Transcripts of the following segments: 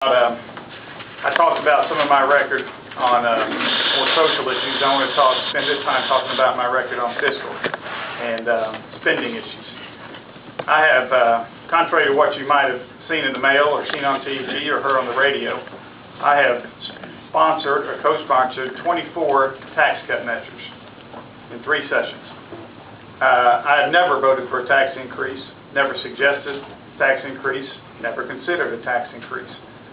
I talked about some of my record on more social issues. I want to spend this time talking about my record on fiscal and spending issues. I have, contrary to what you might have seen in the mail or seen on TV or heard on the radio, I have sponsored or co-sponsored 24 tax cut measures in 3 sessions. I have never voted for a tax increase, never suggested a tax increase, never considered a tax increase.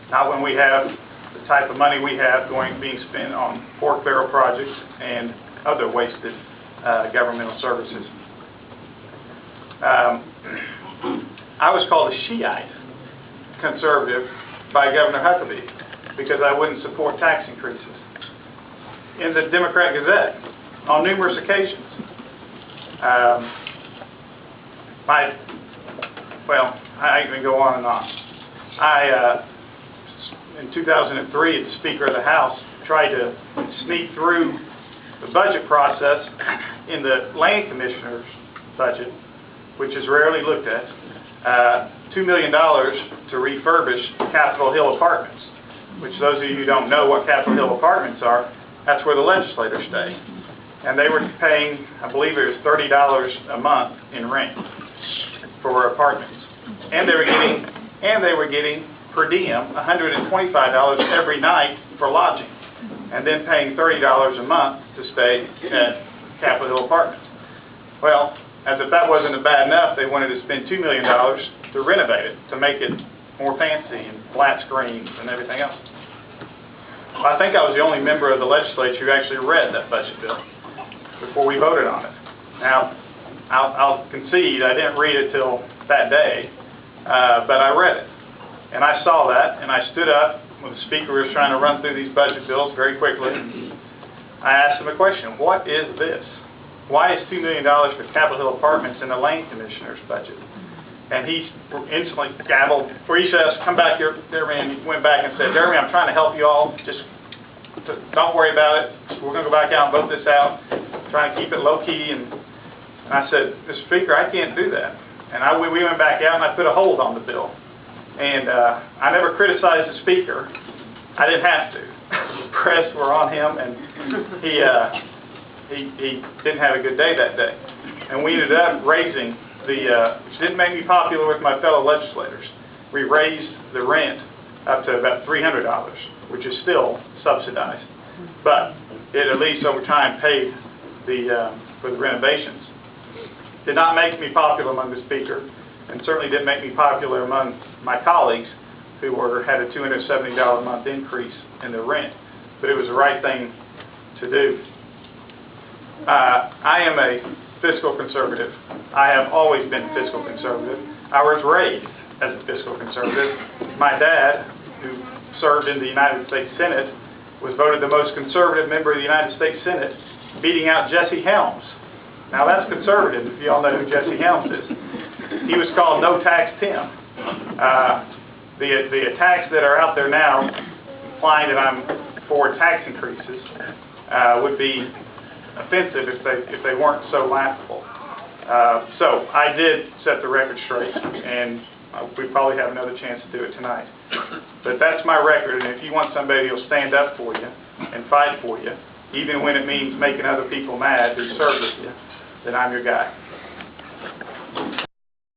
Not when we have the type of money we have being spent on pork barrel projects and other wasted governmental services. I was called a Shiite conservative by Governor Huckabee because I wouldn't support tax increases. In the Democrat Gazette, on numerous occasions, I can go on and on. In 2003, as the Speaker of the House, tried to sneak through the budget process in the Land Commissioner's budget, which is rarely looked at, $2 million to refurbish Capitol Hill apartments, which those of you who don't know what Capitol Hill apartments are, that's where the legislators stay. And they were paying, I believe it was $30 a month in rent for apartments. And they were getting per diem $125 every night for lodging, and then paying $30 a month to stay at Capitol Hill Apartments. Well, as if that wasn't bad enough, they wanted to spend $2 million to renovate it, to make it more fancy and flat screens and everything else. Well, I think I was the only member of the legislature who actually read that budget bill before we voted on it. Now, I'll concede I didn't read it till that day, but I read it. And I saw that, and I stood up when the Speaker was trying to run through these budget bills very quickly. I asked him a question: what is this? Why is $2 million for Capitol Hill Apartments in the Land Commissioner's budget? And he instantly gabbled. He says, "Come back here, Darren." He went back and said, "Darren, I'm trying to help you all. Just don't worry about it. We're going to go back out and vote this out. Try and keep it low key." And I said, "Mr. Speaker, I can't do that." And we went back out and I put a hold on the bill. And I never criticized the Speaker. I didn't have to. The press were on him, and he didn't have a good day that day. And we ended up raising which didn't make me popular with my fellow legislators. We raised the rent up to about $300, which is still subsidized. But it at least over time paid for the renovations. Did not make me popular among the Speaker, and certainly didn't make me popular among my colleagues who had a $270 a month increase in their rent. But it was the right thing to do. I am a fiscal conservative. I have always been fiscal conservative. I was raised as a fiscal conservative. My dad, who served in the United States Senate, was voted the most conservative member of the United States Senate, beating out Jesse Helms. Now that's conservative, if you all know who Jesse Helms is. He was called No Tax Tim. The attacks that are out there now implying that I'm for tax increases would be offensive if they weren't so laughable. So I did set the record straight, and we probably have another chance to do it tonight. But that's my record, and if you want somebody who'll stand up for you and fight for you, even when it means making other people mad who serve with you, then I'm your guy.